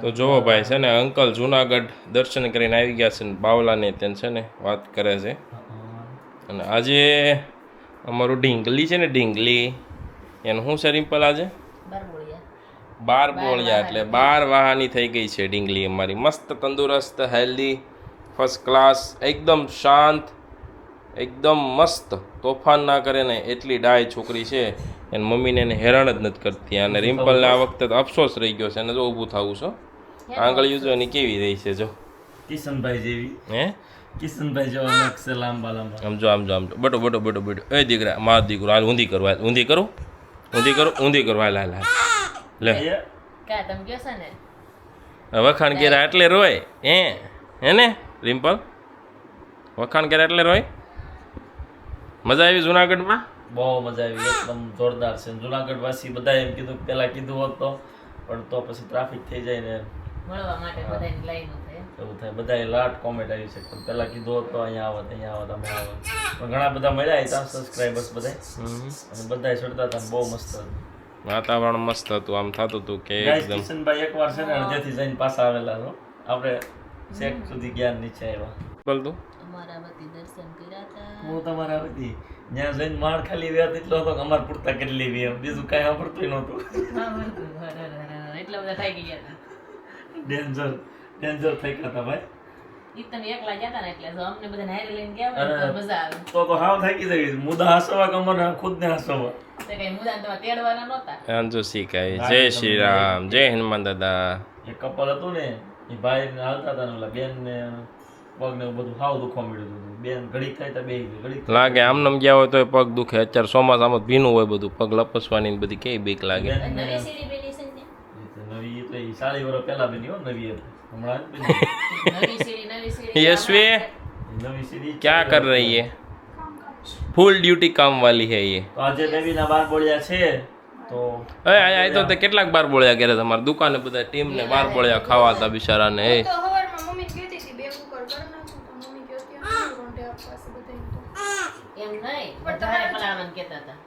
તો જોવો ભાઈ છે ને અંકલ જુનાગઢ દર્શન કરીને આવી ગયા છે ને બાવલાને ત્યાં છે ને વાત કરે છે. અને આજે અમારું ઢીંગલી છે ને ઢીંગલી એનું શું છે રિમ્પલ આજે 12 બોળિયા એટલે 12 વાહાની થઈ ગઈ છે ઢીંગલી અમારી. મસ્ત તંદુરસ્ત હેલ્ધી ફર્સ્ટ ક્લાસ એકદમ શાંત એકદમ મસ્ત તોફાન ના કરે ને એટલી ડાય છોકરી છે. એને મમ્મીને એને હેરાન જ નથી કરતી. અને રિમ્પલને આ વખતે તો અફસોસ રહી ગયો છે. એને જો ઊભું થવું છો આંગળીઓ જો એની કેવી રહી છે જો કિશનભાઈ જેવી. હે કિશનભાઈ જેવા નકશે લાંબા લાંબા. આમ જો બટો બટો બટો બટો એ દીકરા માર દીકરો હાલ ઊંધી કરો હાલ ઊંધી કરો ઊંધી કરો હાલ હાલ હાલ લે વખાણ કર્યા એટલે રોય હે ને રિમ્પલ વખાણ કર્યા એટલે રોય. મજા આવી જુનાગઢમાં? બહુ મજા આવી એકદમ જોરદાર છે. જુનાગઢ વાસી બધા એમ કીધું પહેલા કીધું હોત તો પણ તો પછી ટ્રાફિક થઈ જાય ને મળવા માટે બધાની લાઈનો થાય એવું થાય. બધાએ લાટ કોમેન્ટ આવી છે પણ પહેલા કીધું હોત તો અહીંયા આવત અમે આવત. પણ ઘણા બધા મળ્યા હતા સબસ્ક્રાઈબર્સ બધા અને બધાએ ચડતા હતા બહુ મસ્ત હતું. વાતાવરણ મસ્ત હતું. આમ થતું હતું કે એકદમ કિશનભાઈ એકવાર છે ને અડધેથી જઈને પાછા આવેલા છો. આપણે શેક સુધી ગયા નીચે આવ્યા. બોલ તું અમારાવતી દર્શન કર્યા હતા. હું તમારા બધી ત્યાં જઈને માળ ખાલી વ્યાત એટલો હતો કે અમારે પૂરતા કરી લેવી એમ બીજું કાંઈ સાંભળતું નહોતું. એટલા બધા થઈ ગયા હતા. ડેન્જર થઈ ગયા હતા ભાઈ. ઈ તમે એકલા જતા ને એટલે અમને બધા હારે લઈને ગયા હોય તો મજા આવે. તો હાવ થાકી જાય મુદા હસવા કે મને ખુદને હસવા. તે કઈ મુદા તમારે તેડવાના નહોતા. અંજુ શીખાય. જય શ્રી રામ જય હનુમાન દાદા. એક કપલ હતું ને એ ભાઈ ને હાલતા હતા ને ઓલા બેન ને પગ ને બધું હાવ દુખવા મળ્યું હતું. બેન ઘડીક થાય તો બે ઘડીક લાગે આમનામ ગયા હોય તો પગ દુખે. અત્યારે ચોમાસામાં ભીનું હોય બધું પગ લપસવાની ને બધી કેવી બીક લાગે. નવી સીડી પેલી છે ને નવી તો એ 40 વર્ષ પહેલા બની હો નવી હમણાં નવી સીડી यशवी નવી સીડી क्या कर रही है? फुल ड्यूटी काम वाली है ये. તો આજે નવીના 12 બોળિયા છે તો આય તો તે કેટલાક 12 બોળિયા કરે તમારી દુકાને બધા ટીમ ને 12 બોળિયા ખાવા હતા બિચારાને. એ તો હવારમાં મમ્મી કહેતી હતી બે કુકર કરી નાખું તો મમ્મી કહેતી હતી રોંઢે આપવાસે બધાય એમ નહીં વધારે પલાળવાનું કહેતા હતા.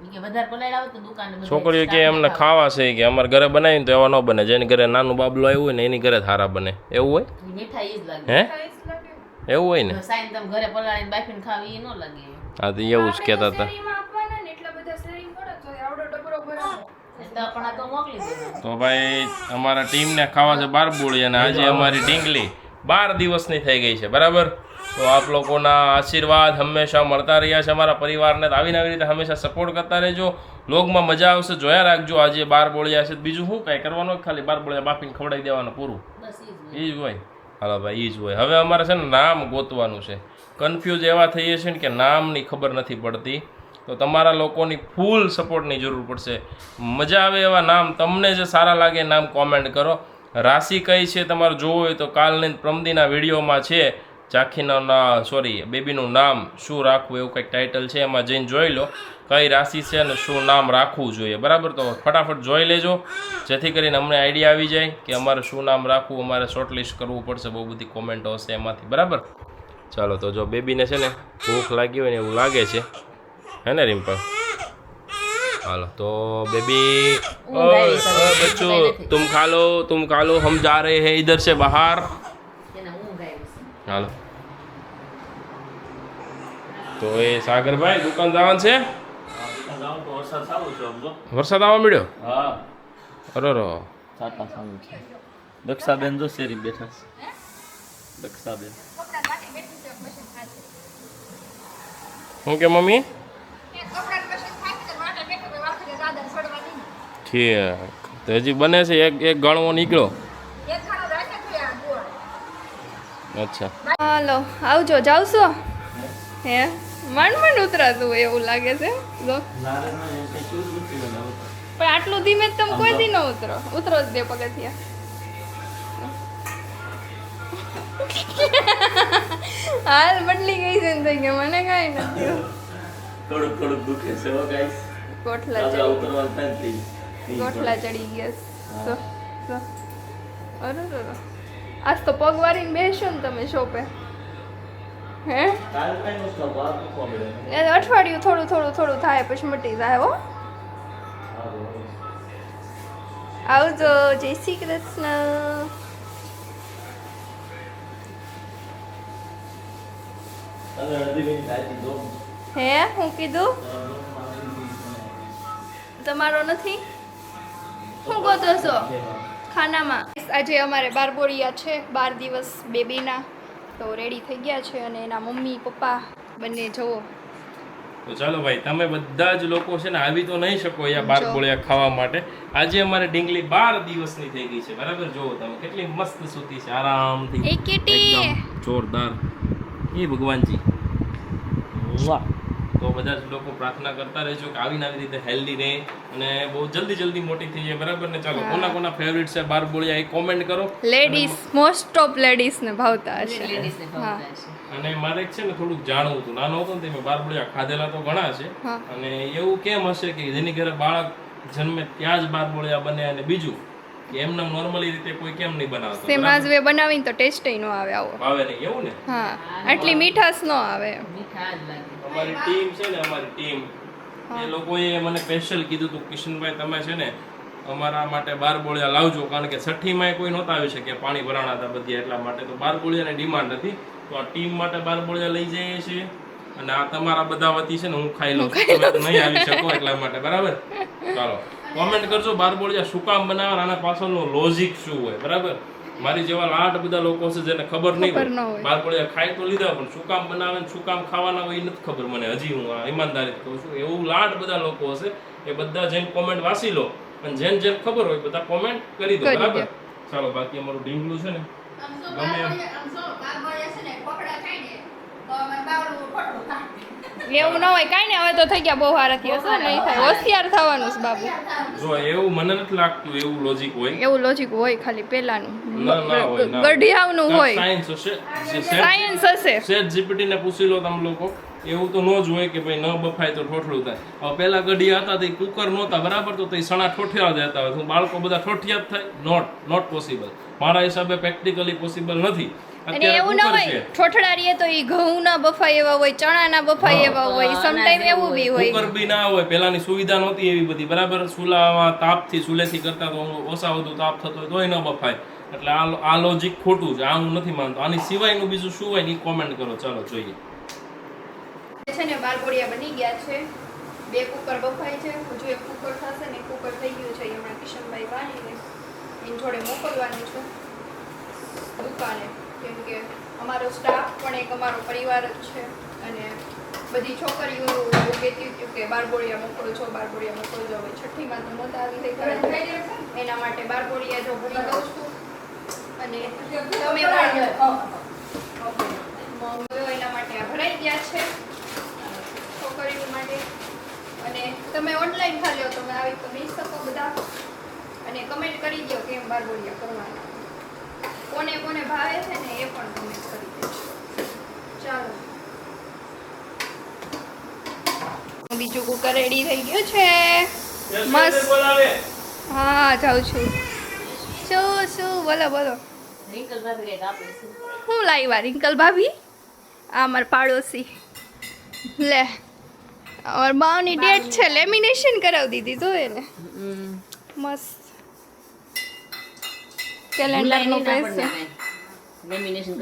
ઈ કે વધારે પલાળાવ તો દુકાને બધા છોકરીઓ કે એમને ખાવા છે કે અમારે ઘરે બનાવીને તો એવા ન બને. જેની ઘરે નાનું બાબલું આવ્યું હોય ને એની ઘરે સારા બને એવું હોય. મીઠાઈ ઈ જ લાગે. હે ખાઈસ લાગે એવું હોય ને? સાઈન તમે ઘરે પલાળીને બાફીને ખાવી ઈ ન લાગે. હા તો એવું જ કહેતા હતા. શેરીમાં આપવાના ને એટલા બધા શેરિંગ કરે તો આવડો ડબરો ભરાવો એટલે પણ આ તો મોકલી દેવાનું. તો ભાઈ અમારા ટીમને ખાવા છે 12 બોળી અને આજે અમારી ઢીંગલી 12 દિવસની થઈ ગઈ છે બરાબર. તો આપ લોકોના આશીર્વાદ હંમેશા મળતા રહ્યા છે અમારા પરિવારને. તો આવીને આવી રીતે હંમેશા સપોર્ટ કરતા રહેજો. વ્લોગમાં મજા આવશે જોયા રાખજો. આજે 12 બોળિયા છે બીજું શું કાંઈ કરવાનું ખાલી 12 બોળિયા બાફીને ખવડાવી દેવાનું પૂરું. બસ ઈ જ એ જ હોય. હાલો ભાઈ એ જ હોય. હવે અમારે છે ને નામ ગોતવાનું છે. કન્ફ્યુઝ એવા થઈએ છીએ ને કે નામની ખબર નથી પડતી. તો તમારા લોકોની ફૂલ સપોર્ટની જરૂર પડશે. મજા આવે એવા નામ તમને જે સારા લાગે નામ કોમેન્ટ કરો. રાશિ કઈ છે તમારે જોવું હોય તો કાલની પ્રમદીના વિડીયોમાં છે. ચાખીના બેબીનું નામ શું રાખવું એવું કંઈક ટાઇટલ છે એમાં જઈને જોઈ લો કઈ રાશિ છે અને શું નામ રાખવું જોઈએ બરાબર. તો ફટાફટ જોઈ લેજો જેથી કરીને અમને આઈડિયા આવી જાય કે અમારે શું નામ રાખવું. અમારે શોર્ટલિસ્ટ કરવું પડશે. બહુ બધી કોમેન્ટો હશે એમાંથી બરાબર. ચાલો તો જો બેબીને છે ને ભૂખ લાગી હોય ને એવું લાગે છે હે ને રિમ્પલ? હાલો તો બેબી बच्चों तुम खा लो हम जा रहे हैं इधर से बाहर. એને ઊંઘ આવી છે. હાલો તો એ સાગરભાઈ દુકાન જવાનું છે. વરસાદ સારું છે આમ જો. વરસાદ આવવા મળ્યો? હા અરે સાટા સારું છે. દક્ષાબેન જો શેરી બેઠા છે. દક્ષાબેન કપડા કાઢી બેઠી છે મશીન ખાતે શું કે મમ્મી? એક કપડા મશીન ખાતે તો વાટે બેઠો તો વાખરે દાદા છોડવાની ઠીક તો હજી બને છે. એક ગણવો નીકળ્યો. એક ખાડો રાખે તો આ ગોળ અચ્છા હાલો આવજો જાવશો હે માંડ ઉતરાતું હોય એવું લાગે છે જો લારે ના એમ કઈ શું નથી બનાવતું. પણ આટલું ધીમે તમે કોઈ દી ન ઉતરો જ બે પગથિયા હાલ બદલી ગઈ છે ને થઈ ગયા મને કાંઈ નથી થોડુંક દુખે છે હો ગાઈસ. ગોઠલા દાદા ચડી ઉતરવા થાય ને ગોઠલા ચડી ગયા છે. જો અરે આજ તો પગ વાળીને બેસો ને તમે શોપે હે કાલ કઈ નહોતું બહાર દુખવા મળે. એ અઠવાડિયું થોડું થાય પછી મટી જાય હો. આવજો જય શ્રી કૃષ્ણ. તમે અડધી મિનિટ આજી દો. હે હું કીધું તમારો નથી શું ગોતો છો ખાનામાં? આજે અમારે બારબોરિયા છે, 12 દિવસ બેબીના, તો રેડી થઈ ગયા છે અને એના મમ્મી પપ્પા બંને જવો. તો ચાલો ભાઈ, તમે બધા જ લોકો છે ને આવી તો નહીં શકો અહીંયા બાર બોળિયા ખાવા માટે. આજે અમારે ડીંગલી 12 દિવસની થઈ ગઈ છે, બરાબર? જોવો તમે કેટલી મસ્ત સૂતી છે આરામથી, એ કીટી એકદમ જોરદાર. એ ભગવાનજી, વાહ! તો બધા જ લોકો પ્રાર્થના કરતા રહેજો કે આવીને આવી રીતે હેલ્ધી રહે અને બહુ જલ્દી મોટી થઈ જાય, બરાબર ને? ચાલો, કોના ફેવરિટ છે બાર બોળિયા એ કોમેન્ટ કરો. લેડીઝ, મોસ્ટ ઓફ લેડીઝ ને ભાવતા હશે. લેડીઝને ભાવતા હશે. અને મારે એક છે ને થોડુંક જાણવું હતું. નાનો હતો ને મેં બાર બોળિયા ખાધેલા તો ઘણા છે, હા. અને એવું કેમ હશે કે જેની ઘરે બાળક જન્મે ત્યાં જ બાર બોળિયા બને, અને બીજું કે એમને નોર્મલી રીતે કોઈ કેમ નહીં બનાવતો? સેમાજ વે બનાવીને તો ટેસ્ટ ન આવે આવો. ભાવે નહીં એવું ને? હા, આટલી મીઠાશ ન આવે. મીઠા જ લાગે. અમારી ટીમ છે ને, અમારી ટીમ એ લોકોએ મને સ્પેશિયલ કીધું હતું, કિશનભાઈ તમે છે ને અમારા માટે બાર બોળિયા લાવજો, કારણ કે છઠ્ઠીમાં કોઈ નહોતા આવી શકે, પાણી ભરાણા હતા બધી, એટલા માટે તો બાર બોળિયાની ડિમાન્ડ હતી. તો આ ટીમ માટે બાર બોળિયા લઈ જઈએ છીએ, અને આ તમારા બધા વતી છે ને હું ખાઈ લઉં છું, તમે તો નહીં આવી શકો એટલા માટે, બરાબર? ચાલો, કોમેન્ટ કરજો બાર બોળિયા શું કામ બનાવવા, આના પાછળનું લોજિક શું હોય, બરાબર? મારી જેવા લાટ બધા લોકો છે જેને ખબર નહીં હોય, બાર બોળિયા ખાઈ તો લીધા પણ શું કામ બનાવે ને શું કામ ખાવાના હોય એ નથી ખબર મને. હજી હું આ ઈમાનદારી કહું છું, એવું લાટ બધા લોકો હશે, એ બધા જઈને કોમેન્ટ વાંચી લો, અને જેને જેને ખબર હોય બધા કોમેન્ટ કરી દો, બરાબર? ચાલો, બાકી અમારું ઢીંગલું છે ને ગમે એમ એવું ન હોય કાંઈ ને, હવે તો થઈ ગયા બહુ સારા થયા છે, નહીં થાય, હોશિયાર થવાનું છે બાબુ. જો એવું મને નથી લાગતું એવું લોજિક હોય. એવું લોજિક હોય ખાલી પેલાનું, ના હોય, ના. ગઢિયાવનું હોય, સાયન્સ હશે, સાયન્સ હશે. સેટ જીપીટી ને પૂછી લો તમે લોકો. એવું તો ન જ હોય કે ભાઈ ન બફાય તો ઠોઠળું થાય. હવે પેલા ગઢિયા હતા તો કુકર નહોતા, બરાબર? તો એ સણા ઠોઠિયા દેતા હોય. હું બાળકો બધા ઠોઠિયા જ થાય? Not possible. મારા હિસાબે પ્રેક્ટિકલી પોસિબલ નથી. અને એવું ના હોય ઠોઠડા રીએ તો ઈ ઘઉં ના બફાય એવા હોય, ચણા ના બફાય એવા હોય, સમટાઈમ એવું બી હોય. કુકર બી ના હોય, પેલાની સુવિધા નહોતી એવી બધી, બરાબર? ચૂલામાં તાપથી ચૂલેથી કરતા તો ઓછા વધુ તાપ થતો હોય તોય ન બફાય. એટલે આ લોજિક ખોટું છે, આ હું નથી માનતો. આની સિવાયનું બીજું શું હોય ને કોમેન્ટ કરો. ચાલો જોઈએ. છે ને બાર બોળિયા બની ગયા છે, 2 કુકર બફાય છે, હજુ એક કુકર થશે ને કુકર થઈ ગયું છે, હમણાં કિશનભાઈ વાળીને એની જોડે મોકલવાનું છે દુકાને, કેમ કે અમારો સ્ટાફ પણ એક અમારો પરિવાર જ છે, અને બધી છોકરીઓ એવું કહેતી હતી કે બાર બોળિયા મોકલો છો, બાર બોળિયા મોકલો છો. હવે છઠ્ઠીમાં તો નહોતા આવી થઈ, એના માટે બાર બોળિયા જો ભરી દઉં છું, અને તમે એના માટે આ ભરાઈ ગયા છે છોકરીઓ માટે. અને તમે ઓનલાઈન ખાલી તમે આવી તો લઈ શકો બધા, અને કમેન્ટ કરી દો કેમ બાર બોળિયા કરવાના, કોને કોને ભાવે છે ને એ પણ કમેન્ટ કરી દેજો. ચાલો, બીજું કુકર રેડી થઈ ગયું છે, મસ્ત. હા, જાઉં છું. શું બોલો બોલો. રિંકલ ભાભી કંઈક આપે છે. હું લાવ્યા રિંકલ ભાભી? આ અમારા પાડોશી લે, અમારા બાવની ડેટ છે, લેમિનેશન કરાવી દીધી તો એને મસ્ત કેલેન્ડર નું પૈસે,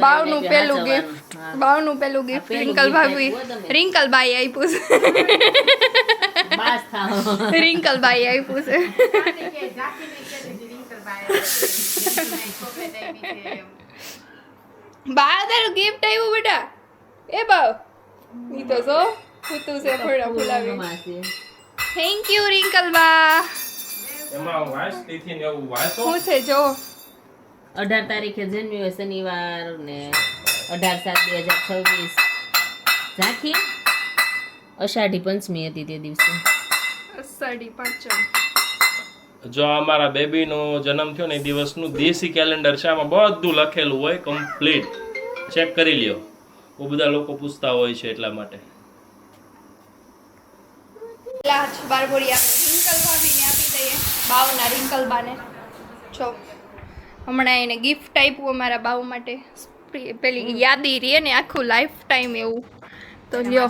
બાવનું પેલું ગિફ્ટ, બાવનું પેલું ગિફ્ટ રિંકલ ભાભી, રિંકલબાઈ આપ્યું છે. બાસ થાવ. રિંકલબાઈ આપ્યું છે. બા તારું ગિફ્ટ આવ્યું બેટા? એ બાવ ઈ તો જો ફૂતું છે, ફળા ફુલાવી. Thank you રિંકલબા. એમાં વાસ તેથી ને એવું વાસો શું છે જો? 18 તારીખે જન્મ્યું હોય શનિવાર ને 18/7/2026 ઝાંખી અષાઢી પંચમી હતી તે દિવસે. અષાઢી પાંચમ. જો અમારા બેબીનો જન્મ થયો ને એ દિવસનું દેશી કેલેન્ડર છે, આમાં બધું લખેલું હોય કમ્પ્લીટ, ચેક કરી લ્યો. બહુ બધા લોકો પૂછતા હોય છે એટલા માટે. લાજ બારબોરી આપણે રિંકલ ભાભીને આપી દઈએ, બાવના રિંકલબાને. જો હમણાં એને ગિફ્ટ આપ્યું અમારા બાવ માટે, પેલી યાદી રહે ને આખું લાઈફ ટાઈમ એવું. તો લ્યો.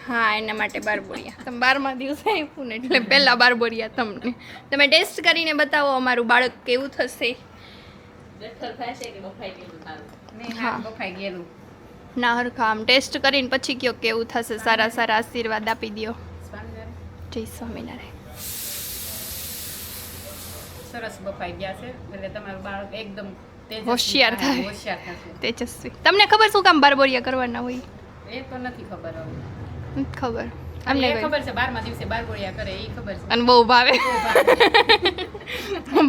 હા, એના માટે બારબોરિયા. તમે 12મા દિવસે આપ્યું ને એટલે પહેલા બારબોરિયા તમને. તમે ટેસ્ટ કરીને બતાવો અમારું બાળક કેવું થશે. બેઠર થશે કે બફાઈ ગયેલું સારું? હા, બફાઈ ગયેલું. ના હરખા આમ ટેસ્ટ કરીને પછી કયો કેવું થશે. સારા સારા આશીર્વાદ આપી દો. જય સ્વામિનારાયણ. સરસ બફાઈ ગયા છે એટલે તમારું બાળક એકદમ તેજસ્વી હોશિયાર થાય. હોશિયાર થશે. તેજસ્વી. તમને ખબર શું કામ બારબોરિયા કરવાના હોય? એ તો નથી ખબર હવે. નથી ખબર. અમને અમને ખબર છે 12મા દિવસે બારબોરિયા કરે એ ખબર છે. અને બહુ ભાવે.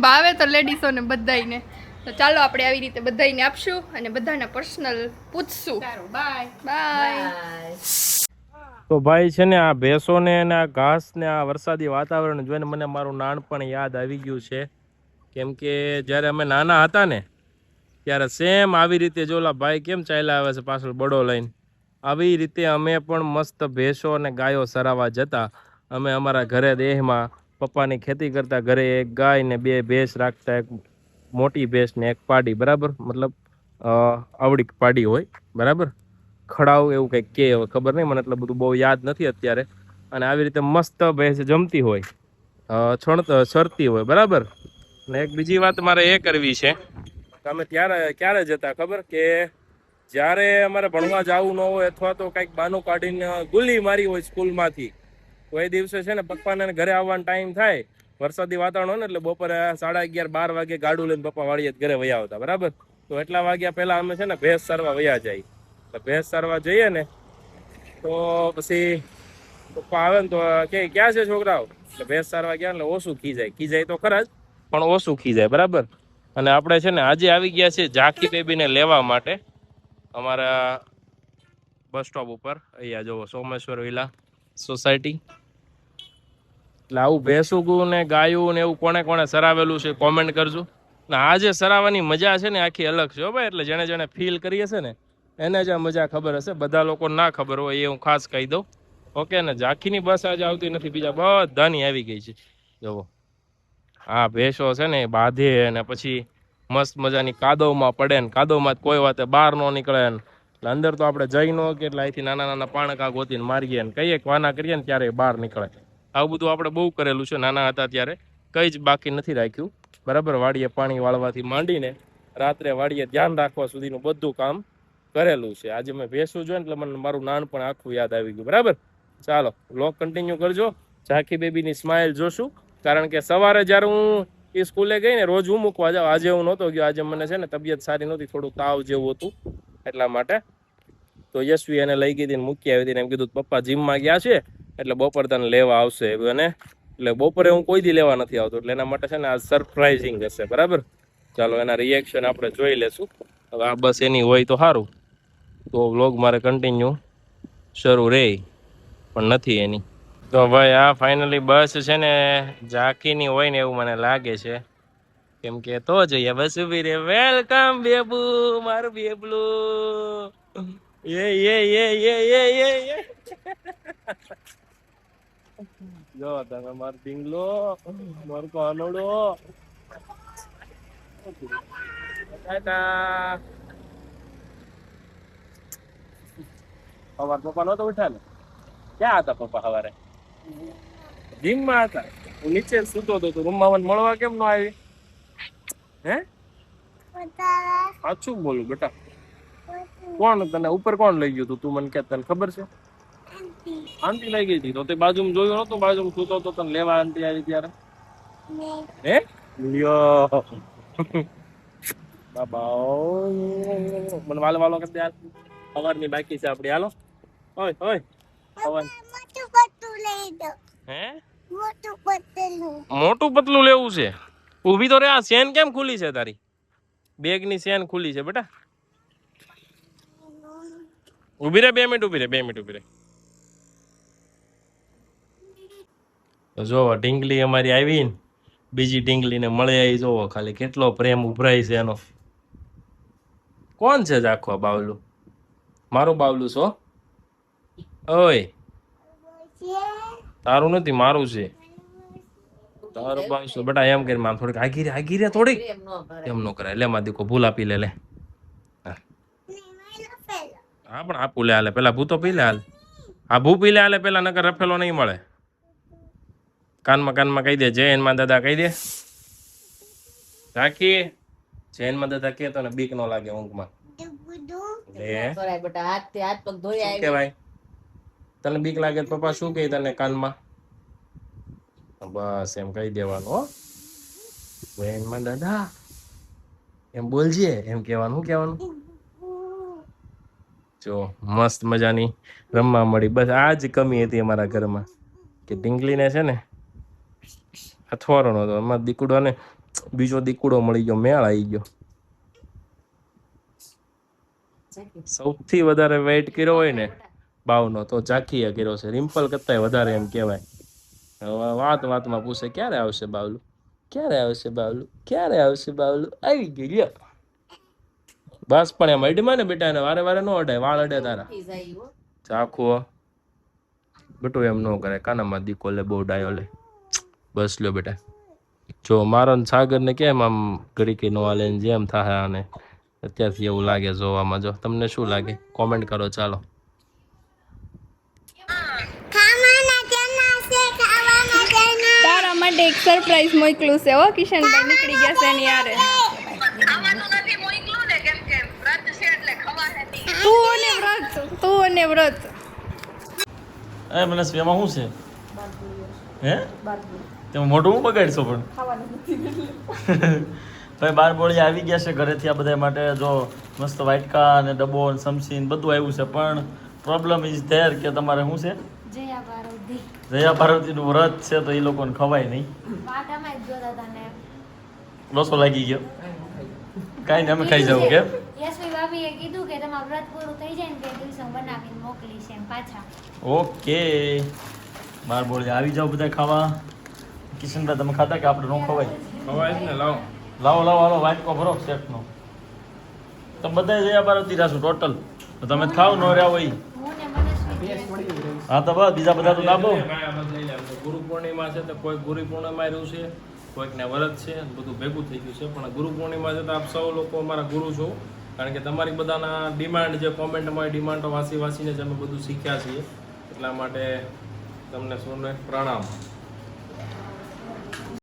ભાવે તો લેડીસોને બધાયને. તો ચાલો આપણે આવી રીતે બધાયને આપશું અને બધાના પર્સનલ પૂછશું. સારું બાય. બાય. તો ભાઈ છે ને આ ભેંસોને અને આ ઘાસ ને આ વરસાદી વાતાવરણ જોઈને મને મારું નાનપણ યાદ આવી ગયું છે. કેમ કે જ્યારે અમે નાના હતા ને ત્યારે સેમ આવી રીતે જો ઓલા ભાઈ કેમ ચાલ્યા આવે છે પાછળ બડો લઈને, આવી રીતે અમે પણ મસ્ત ભેંસો અને ગાયો સરાવવા જતા. અમે અમારા ઘરે દેહમાં પપ્પાની ખેતી કરતા, ઘરે એક ગાય ને 2 ભેંસ રાખતા, એક મોટી ભેંસ ને એક પાડી, બરાબર, મતલબ આવડી પાડી હોય, બરાબર, ખડાવ એવું કંઈક કે હવે ખબર નહીં મને, એટલું બધું બહુ યાદ નથી અત્યારે. અને આવી રીતે મસ્ત ભેંસ જમતી હોય, ચરતી હોય, બરાબર. અને એક બીજી વાત મારે એ કરવી છે કે અમે ક્યારે જતા ખબર, કે જ્યારે અમારે ભણવા જવું ન હોય અથવા તો કંઈક બાનું કાઢીને ગુલ્લી મારી હોય સ્કૂલમાંથી, તો એ દિવસે છે ને પપ્પાને ઘરે આવવાનો ટાઈમ થાય, વરસાદી વાતાવરણ હોય ને, એટલે બપોરે 11:30-12 વાગે ગાડું લઈને પપ્પા વાળીએ ઘરે વયા આવતા, બરાબર. તો એટલા વાગ્યા પહેલા અમે છે ને ભેંસ સારવા વયા જાય. તો ભેંસ સારવા જઈએ ને તો પછી પપ્પા આવે ને તો કે ક્યાં છે છોકરાઓ, એટલે ભેંસ સારવા ગયા એટલે ઓછું ખીજાય તો ખરા જ, પણ ઓછું ખીજાય, બરાબર. અને આપણે છે ને આજે આવી ગયા છીએ ઝાંખી બેબીને લેવા માટે અમારા બસ સ્ટોપ ઉપર. અહીંયા જોવો સોમેશ્વર વિલા સોસાયટી. એટલે આવું ભેંસું ને ગાયું ને એવું કોણે કોણે સરાવેલું છે કોમેન્ટ કરજો. ને આ જે સરાવવાની મજા છે ને આખી અલગ છે ભાઈ. એટલે જેણે ફીલ કરી હશે ને એને જ આ મજા ખબર હશે, બધા લોકો ના ખબર હોય એ હું ખાસ કહી દઉં. ઓકે ને, ઝાંખીની બસ આજે આવતી નથી, બીજા બધાની આવી ગઈ છે. જોવો આ ભેંસો છે ને બાંધે ને પછી મસ્ત મજાની કાદવમાં પડે ને કાદવમાં કોઈ વાતે બહાર ન નીકળે ને. એટલે અંદર તો આપણે જઈ ન કે એટલે અહીંથી નાના નાના પાણકા ગોતીને મારીએ ને કહીએ વાના કરીએ ને ત્યારે બહાર નીકળે. આવું બધું આપણે બહુ કરેલું છે નાના હતા ત્યારે, કંઈ જ બાકી નથી રાખ્યું, બરાબર. વાડીએ પાણી વાળવાથી માંડીને રાત્રે વાડીએ ધ્યાન રાખવા સુધીનું બધું કામ કરેલું છે. આજે મેં ભેંસું જોઈને એટલે મને મારું નાનપણ આખું યાદ આવી ગયું, બરાબર. ચાલો વ્લોગ કન્ટિન્યુ કરજો. ઝાંખી બેબીની સ્માઇલ જોશું, કારણ કે સવારે જ્યારે હું એ સ્કૂલે ગઈ ને રોજ હું મૂકવા જાઉં, આજે હું નહોતો ગયો. આજે મને છે ને તબિયત સારી નહોતી, થોડું તાવ જેવું હતું, એટલા માટે. તો યશવી એને લઈ ગઈ હતી, મૂકી આવી હતી, એમ કીધું પપ્પા જીમમાં ગયા છે એટલે બપોર તને લેવા આવશે. અને એટલે બપોરે હું કોઈ દી લેવા નથી આવતો, એટલે એના માટે છે ને આ સરપ્રાઇઝિંગ હશે, બરાબર. ચાલો એના રિએક્શન આપણે જોઈ લેશું. હવે આ બસ એની હોય તો સારું, તો વ્લોગ મારે કન્ટિન્યુ શરૂ રહે, પણ નથી એની. તો ભાઈ આ ફાઇનલી બસ છે ને ઝાંખીની હોય ને એવું મને લાગે છે, કેમ કે તો જોઈએ બસ ઉભી રે. વેલકમ બેબુ, મારું બેબલું. એ જો તમે મારો ઢીંગલો, મારો કાનોડો. સવાર પપ્પા નતો ઉઠ્યા ને? ક્યાં હતા પપ્પા સવારે? જીમમાં હતા. હું નીચે સૂતો હતો, રૂમમાં મળવા કેમ ન આવી? હે સાચું બોલું બેટા? કોણ તને ઉપર કોણ લઈ ગયું તું મને કે, તને ખબર છે? આંટી લઈ ગઈ હતી. તો તે બાજુમાં જોયું નતું? બાજુમાં સૂતો તો તને લેવા આંટી આવી ત્યારે? હે લ્યો બાબા, મને વાલો કરી દે. સવારની બાકી છે આપડી. હાલો ઓય હે મોટું પતલું લેવું છે? ઊભી તો રે. આ ચેન કેમ ખુલી છે તારી? બેગની ચેન ખુલી છે બેટા. ઊભી રે, 2 મિનિટ ઊભી રે. તો જોવો ઢીંગલી અમારી આવી ને બીજી ઢીંગલીને મળે આવી. જોવો ખાલી કેટલો પ્રેમ ઉભરાય છે એનો. કોણ છે આખો બાવલું? મારું બાવલું છો? ઓય તારું નથી, મારું છે. તારું બાવલું છે બેટા. એમ કરી મામ થોડીક આગી રે થોડીક. એમ નો કરાય. લે માં દીકો ભૂલ આપી લે. હા પણ આપું લે. હાલે પેલા ભૂ તો પી લે. હાલ આ ભૂ પી લે. હાલે પેલા નકર રફેલો નહીં મળે. કાનમાં કહી દે જૈનમાં દાદા કહી દે. રાખી જૈનમાં દાદા કે તને બીક ન લાગે ઊંઘમાં. લે સોરાય બેટા હાથ પગ ધોઈ શું આવી કહેવાય તને બીક લાગે તો પપ્પા શું કહે તને કાનમાં બસ એમ કહી દેવાનું હો બહેનમાં દાદા એમ બોલજે એમ કહેવાનું શું કહેવાનું જો મસ્ત મજાની રમવા મળી બસ આ જ કમી હતી અમારા ઘરમાં કે ઢીંગલીને છે ને અથવારો નતો એમાં દીકડો ને બીજો દીકડો મળી ગયો મેળ આવી ગયો સૌથી વધારે વેઇટ કર્યો હોય ને બાવનો તો ચાકીએ કર્યો છે રિમ્પલ કરતાંય વધારે એમ કહેવાય હવે વાતમાં પૂછે ક્યારે આવશે બાવલું ક્યારે આવશે બાવલું ક્યારે આવશે બાવલું આવી ગયું લ્યો બસ પણ એમ અડમાં ને બેટા એને વારે ન અડાય વાળ અડે તારા ચાખો બેટું એમ ન કરે કાનામાં દીકો લે બહુ ડાયો લે બસ લ્યો બેટા જો મારો ને સાગર ને કેમ આમ ઘડીકી નો હાલે ને જેમ થાય આને અત્યારથી એવું લાગે જોવામાં જો તમને શું લાગે કોમેન્ટ કરો ચાલો તારા માટે એક સરપ્રાઈઝ મોકલું છે હો કિશનભાઈ નીકળી ગયા છે એની યારે તું અને વ્રત એ મને એમાં શું છે હે તેમાં મોઢું હું બગાડશો પણ ભાઈ બાર બોળી આવી ગયા છે ઘરેથી આ બધા માટે જો મસ્ત વાટકા અને ડબ્બો અને સમસી ને બધું આવ્યું છે પણ પ્રોબ્લેમ ઇઝ ધેર કે તમારે શું છે જયા પાર્વતીનું વ્રત છે તો એ લોકોને ખવાય નહીં લોસો લાગી ગયો કાંઈ નહીં અમે ખાઈ જવું કેમ યશવી ભાભીએ કીધું કે તમારું વ્રત પૂરું થઈ જાય ને તે દિવસે હું બનાવીને મોકલીશ એમ પાછા ઓકે બાર બોળી આવી જાઓ બધા ખાવા કિશનભાઈ તમે ખાતા કે આપણે ન ખવાય ખવાય જ ને લાવો લાવો લાવો હાલો વાટકો ભરો સેટનો તમે બધા જયા પાર્વતી રાશો ટોટલ તો તમે જ ખાવ ન રહ્યા હોય હું ને મનસ્વી હા તો બસ બીજા બધા તો લાભો ગુરુ પૂર્ણિમા છે તો કોઈ ગુરુ પૂર્ણિમા રહ્યું છે કોઈકને વ્રત છે બધું ભેગું થઈ ગયું છે પણ ગુરુ પૂર્ણિમા છે તો આપ સૌ લોકો અમારા ગુરુ છો કારણ કે તમારી બધાના ડિમાન્ડ જે કોમેન્ટમાં ડિમાન્ડો વાંચીને જ અમે બધું શીખ્યા છીએ એટલા માટે તમને સૌને પ્રણામ